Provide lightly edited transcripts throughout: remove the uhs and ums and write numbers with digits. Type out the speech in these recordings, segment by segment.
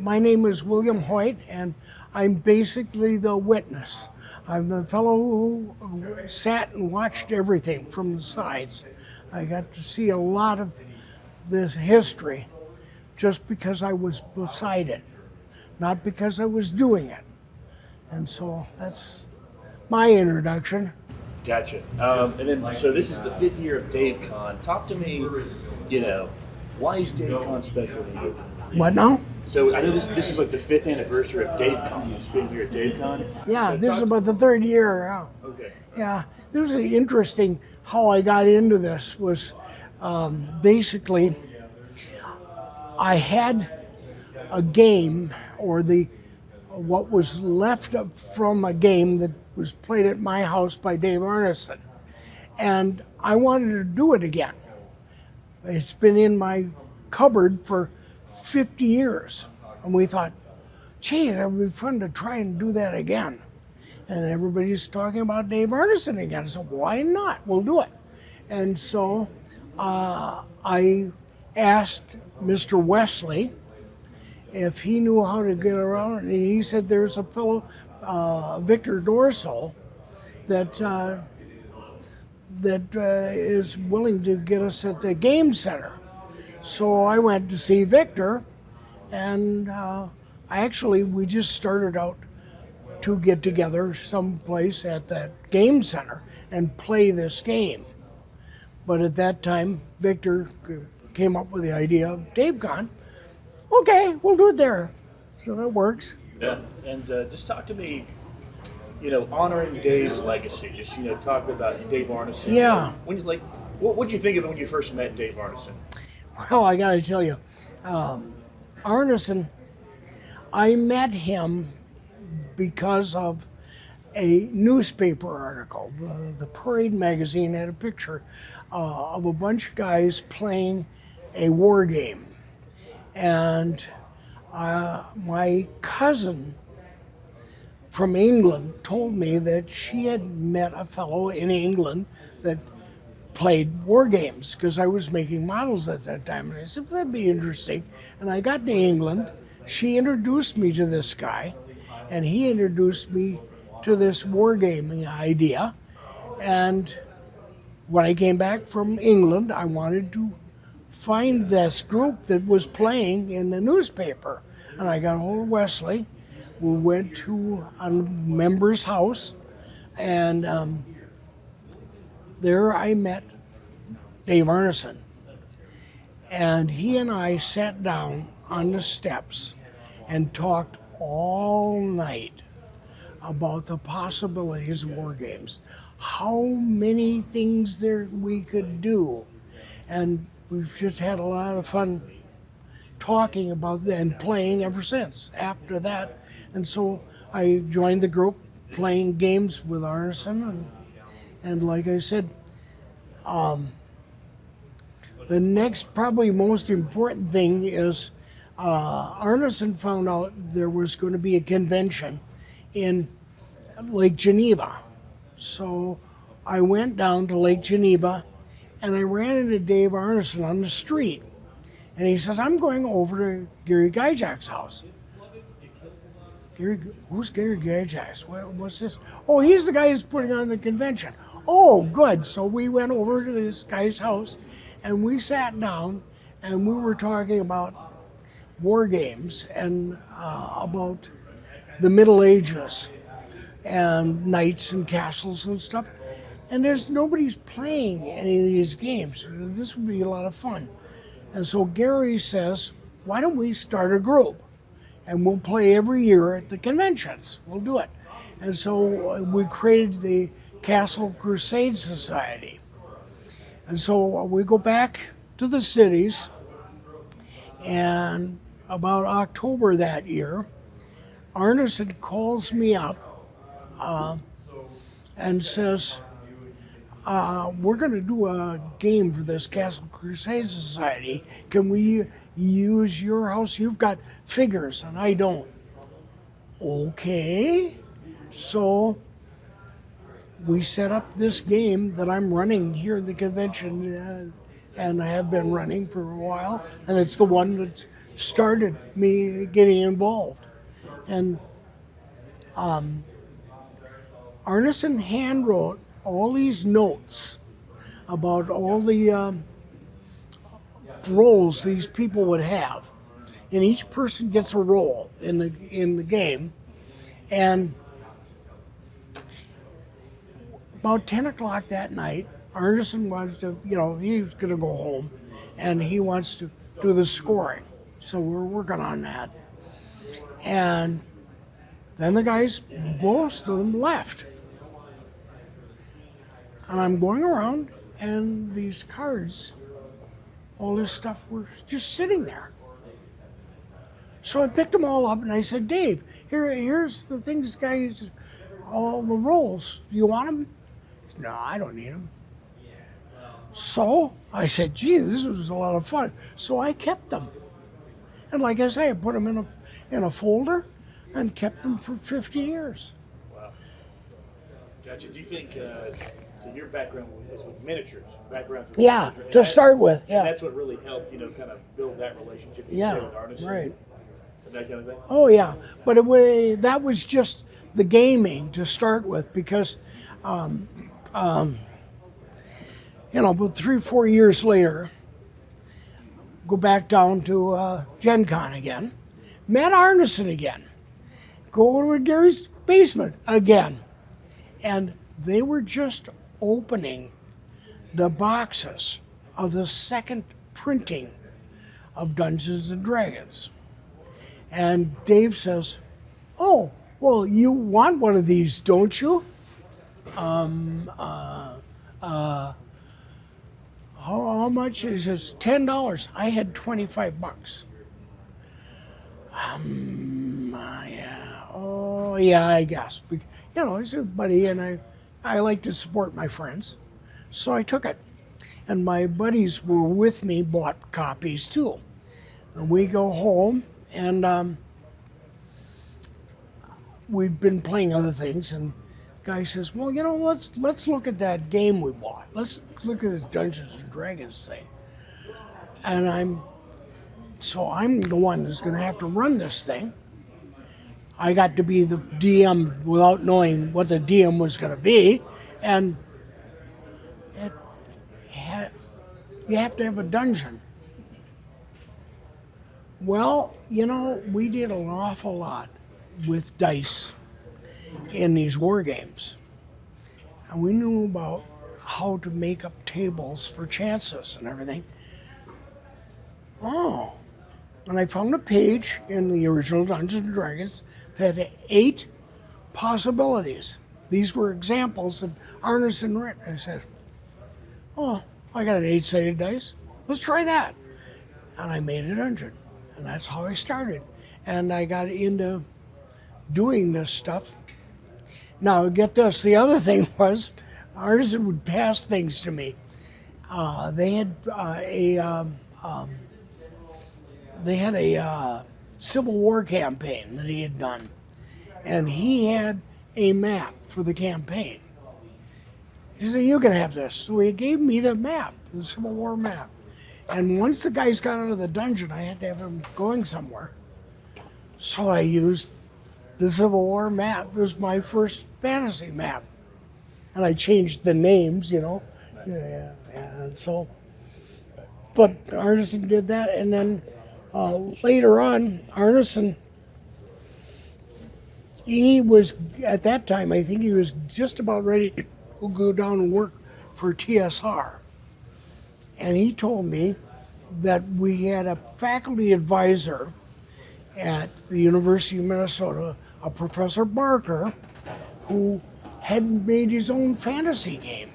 My name is William Hoyt, and I'm basically the witness. I'm the fellow who sat and watched everything from the sides. I got to see a lot of this history just because I was beside it, not because I was doing it. And so that's my introduction. Gotcha. And then, so this is the 5th year of DaveCon. Talk to me, why is DaveCon special to you? What now? So I know this is like the 5th anniversary of DaveCon. It's been here at DaveCon. Yeah, So this is about the third year. Okay. Yeah, this is interesting. How I got into this was basically I had a game, or what was left from a game that was played at my house by Dave Arneson, and I wanted to do it again. It's been in my cupboard for 50 years, and we thought, gee, that would be fun to try and do that again. And everybody's talking about Dave Arneson again, so why not? We'll do it. And so I asked Mr. Wesley if he knew how to get around, and he said there's a fellow, Victor Dorso, that is willing to get us at the game center. So I went to see Victor, and we just started out to get together someplace at that game center and play this game. But at that time, Victor came up with the idea of DaveCon. Okay, we'll do it there. So that works. Yeah. And just talk to me, honoring Dave's legacy. Just, talk about Dave Arneson. Yeah. When what did you think of it when you first met Dave Arneson? Well, I got to tell you, Arneson, I met him because of a newspaper article. The Parade magazine had a picture of a bunch of guys playing a war game. And my cousin from England told me that she had met a fellow in England that played war games, because I was making models at that time. And I said, that'd be interesting. And I got to England. She introduced me to this guy, and he introduced me to this wargaming idea. And when I came back from England, I wanted to find this group that was playing in the newspaper. And I got hold of Wesley. We went to a member's house, and there I met Dave Arneson. And he and I sat down on the steps and talked all night about the possibilities of war games, how many things there we could do. And we've just had a lot of fun talking about that and playing ever since after that. And so I joined the group playing games with Arneson, and like I said, the next probably most important thing is Arneson found out there was going to be a convention in Lake Geneva. So I went down to Lake Geneva, and I ran into Dave Arneson on the street. And he says, I'm going over to Gary Gyjack's house. Who's Gary Gyjack? What's this? Oh, he's the guy who's putting on the convention. Oh, good. So we went over to this guy's house, and we sat down, and we were talking about war games and about the Middle Ages and knights and castles and stuff. And nobody's playing any of these games. This would be a lot of fun. And so Gary says, why don't we start a group? And we'll play every year at the conventions. We'll do it. And so we created the Castle Crusade Society. And so we go back to the cities, and about October that year, Arneson calls me up and says, we're going to do a game for this Castle Crusade Society. Can we use your house? You've got figures and I don't. Okay. So we set up this game that I'm running here at the convention, and I have been running for a while, and it's the one started me getting involved. And Arneson hand wrote all these notes about all the roles these people would have, and each person gets a role in the game. And about 10 o'clock that night, Arneson wants to, he was going to go home, and he wants to do the scoring. So we're working on that. And then the guys, most of them left. And I'm going around, and these cards, all this stuff were just sitting there. So I picked them all up, and I said, Dave, here's the things, guys, all the rolls. Do you want them? He said, no, I don't need them. So I said, gee, this was a lot of fun. So I kept them. And like I say, I put them in a folder and kept them for 50 years. Wow. Gotcha. Do you think, so your background was with miniatures, Yeah, miniatures, to start with, yeah. And that's what really helped, kind of build that relationship you said with Arneson. Right. And that kind of thing? Oh, yeah. But that was just the gaming to start with, because, about 3 or 4 years later, go back down to Gen Con again, met Arneson again, go over to Gary's basement again, and they were just opening the boxes of the second printing of Dungeons and Dragons. And Dave says, oh, well, you want one of these, don't you? How much? He says, $10. I had $25. Yeah. Oh, yeah, I guess. He's a buddy, and I like to support my friends. So I took it. And my buddies were with me, bought copies too. And we go home, and we've been playing other things, and the guy says, well, let's look at that game we bought. Let's look at this Dungeons and Dragons thing. And I'm the one that's going to have to run this thing. I got to be the DM without knowing what the DM was going to be, and you have to have a dungeon. Well, we did an awful lot with dice in these war games. And we knew about how to make up tables for chances and everything. Oh, and I found a page in the original Dungeons and Dragons that had 8 possibilities. These were examples that Arneson wrote. I said, oh, I got an 8-sided dice. Let's try that. And I made a dungeon. And that's how I started. And I got into doing this stuff. Now, get this. The other thing was, Arneson would pass things to me. They had a Civil War campaign that he had done, and he had a map for the campaign. He said, you can have this. So he gave me the map, the Civil War map. And once the guys got out of the dungeon, I had to have them going somewhere. So I used the Civil War map. It was my first fantasy map. And I changed the names, Yeah. And so, but Arneson did that. And then later on, Arneson, he was, at that time, I think he was just about ready to go down and work for TSR. And he told me that we had a faculty advisor at the University of Minnesota, a Professor Barker, who had made his own fantasy game.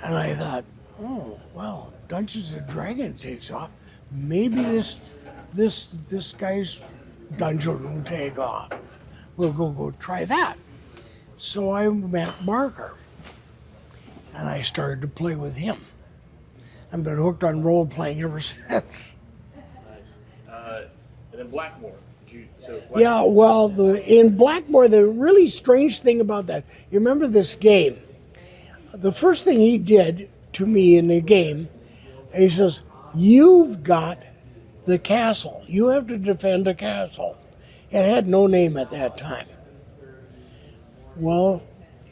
And I thought, oh, well, Dungeons and Dragons takes off. Maybe this guy's dungeon will take off. We'll go try that. So I met Barker, and I started to play with him. I've been hooked on role-playing ever since. Nice. And then Blackmoor. Yeah, well, in Blackmoor, the really strange thing about that, you remember this game? The first thing he did to me in the game, he says, you've got the castle. You have to defend a castle. It had no name at that time. Well,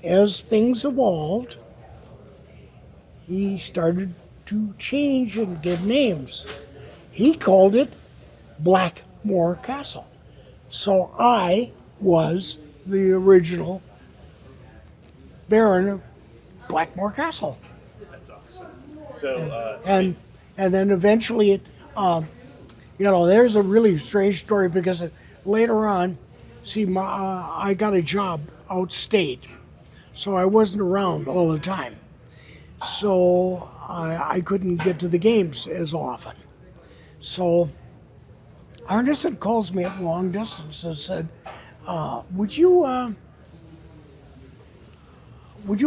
as things evolved, he started to change and give names. He called it Blackmoor Castle. So I was the original Baron of Blackmoor Castle. That's awesome. So, And then eventually, there's a really strange story because later on, I got a job outstate, so I wasn't around all the time. So I couldn't get to the games as often. So Arneson calls me up long distance and said, would you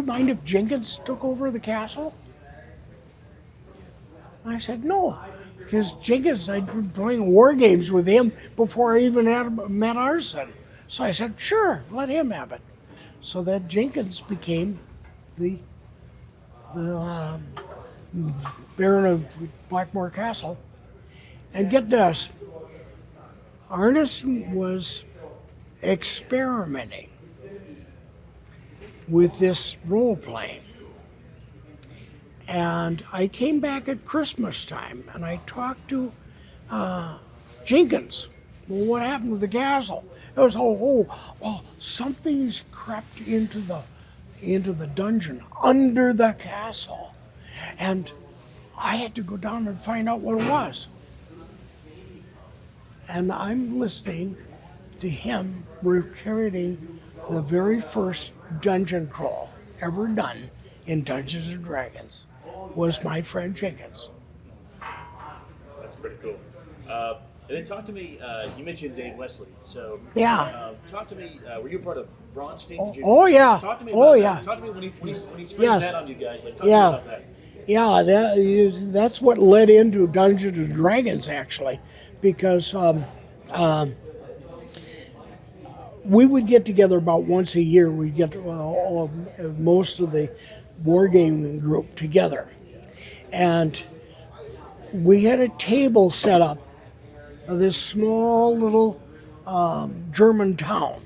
mind if Jenkins took over the castle? And I said, no, because Jenkins, I'd been playing war games with him before I even met Arneson. So I said, sure, let him have it. So that Jenkins became the Baron of Blackmoor Castle. And get this, Arneson was experimenting with this role playing. And I came back at Christmas time and I talked to Jenkins. Well, what happened to the castle? It was, something's crept into the dungeon under the castle. And I had to go down and find out what it was. And I'm listening to him recreating the very first dungeon crawl ever done in Dungeons and Dragons was my friend Jenkins. that's pretty cool. And then talk to me, you mentioned Dave Wesley. So, Yeah. talk to me, were you part of Braunstein? Yeah. Talk to me Oh, about yeah. that. Talk to me when he springs Yes. that on you guys. Like, talk to Yeah. me about that. Yeah, that's what led into Dungeons and Dragons actually, because we would get together about once a year. We'd get most of the wargaming group together, and we had a table set up of this small little German town,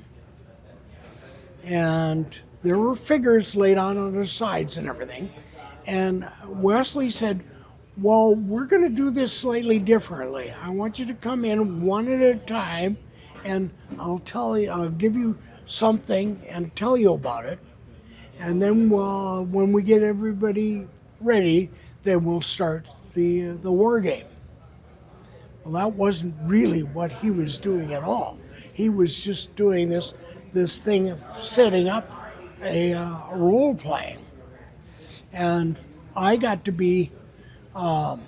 and there were figures laid on the sides and everything. And Wesley said, well, we're going to do this slightly differently. I want you to come in one at a time, and I'll give you something and tell you about it. And then when we get everybody ready, then we'll start the war game. Well, that wasn't really what he was doing at all. He was just doing this thing of setting up a role playing. And I got to be the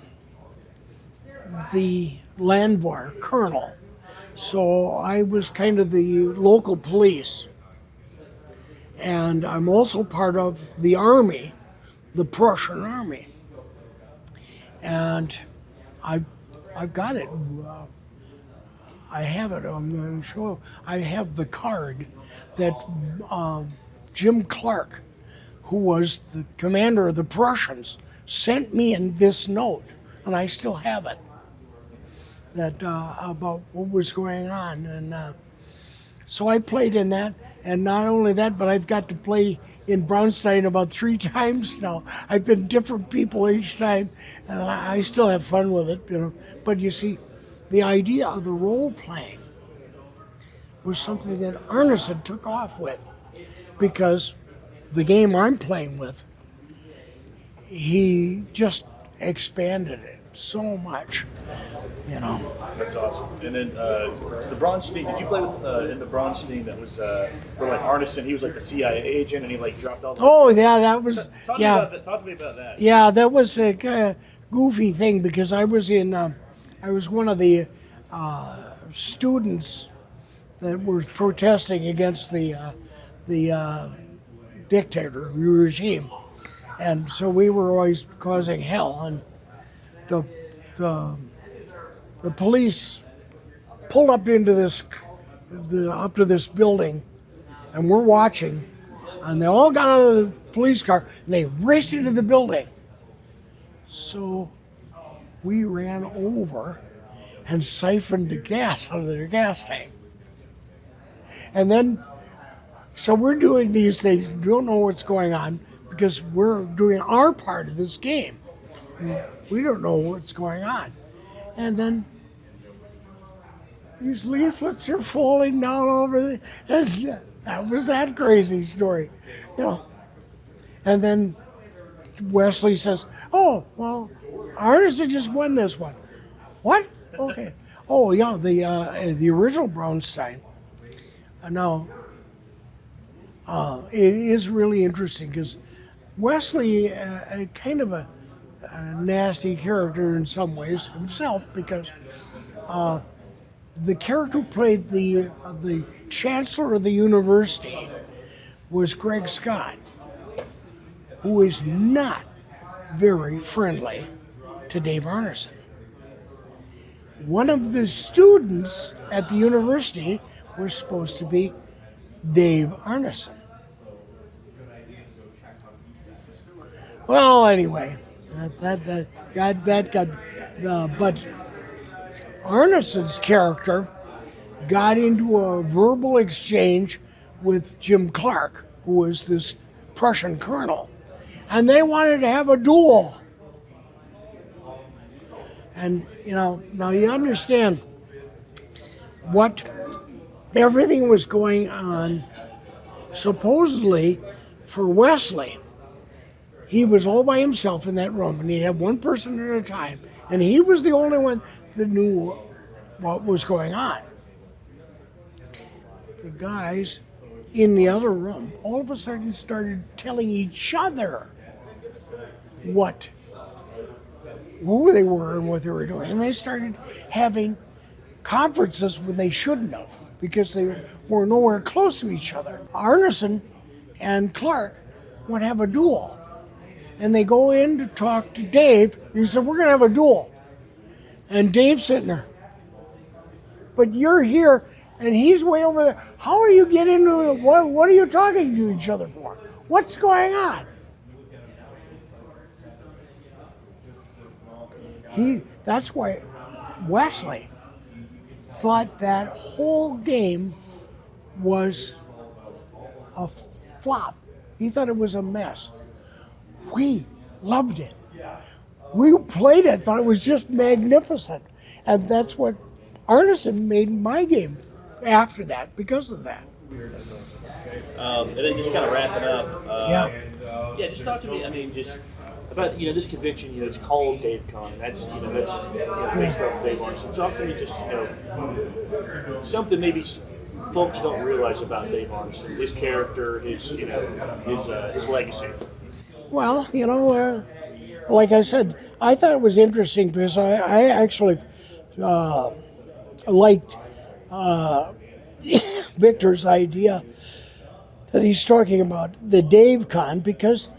Landvar colonel. So I was kind of the local police. And I'm also part of the army, the Prussian army. And I've got it. I have it. I'm going to show. I have the card that Jim Clark, who was the commander of the Prussians, sent me in this note, and I still have it. That about what was going on, and so I played in that. And not only that, but I've got to play in Braunstein about 3 times now. I've been different people each time, and I still have fun with it, But you see, the idea of the role playing was something that Arneson took off with, because the game I'm playing with, he just expanded it so much, That's awesome. And then the Braunstein, did you play with in the Braunstein that was where like Arneson, he was like the CIA agent and he like dropped all the... Oh yeah, that was Talk to me about that. Yeah, that was a goofy thing because I was one of the students that were protesting against the dictator regime, and so we were always causing hell. And the police pulled up into up to this building, and we're watching, and they all got out of the police car and they raced into the building. So we ran over and siphoned the gas out of their gas tank. And then, so we're doing these things, don't know what's going on because we're doing our part of this game. We don't know what's going on. And then these leaflets are falling down over the, and that was that crazy story, you know. And then Wesley says, "Oh, well, Arneson just won this one." What? Okay. Oh, yeah, the original Braunstein. Now, it is really interesting because Wesley, kind of a nasty character in some ways himself, because the character who played the chancellor of the university was Greg Scott, who is not very friendly to Dave Arneson. One of the students at the university was supposed to be Dave Arneson. Well, anyway, but Arneson's character got into a verbal exchange with Jim Clark, who was this Prussian colonel, and they wanted to have a duel. And, you know, now you understand what everything was going on supposedly for Wesley. He was all by himself in that room, and he had one person at a time, and he was the only one that knew what was going on. The guys in the other room all of a sudden started telling each other who they were and what they were doing, and they started having conferences when they shouldn't have, because they were nowhere close to each other. Arneson and Clark would have a duel, and they go in to talk to Dave. He said, "We're going to have a duel." And Dave's sitting there. "But you're here, and he's way over there. How are you getting into it? What are you talking to each other for? What's going on?" That's why Wesley thought that whole game was a flop. He thought it was a mess. We loved it. We played it, thought it was just magnificent. And that's what Arneson made my game after that, because of that. And then just kind of wrapping up. Yeah. Just talk to me. I mean, just about this convention. It's called DaveCon, and that's based off Dave Arneson. Talk to me, just something maybe folks don't realize about Dave Arneson, his character, his legacy. Well, like I said, I thought it was interesting because I actually liked Victor's idea that he's talking about the DaveCon, because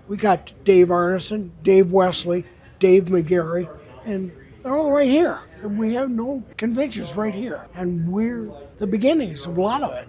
we got Dave Arneson, Dave Wesley, Dave McGarry, and they're all right here. And we have no conventions right here. And we're the beginnings of a lot of it.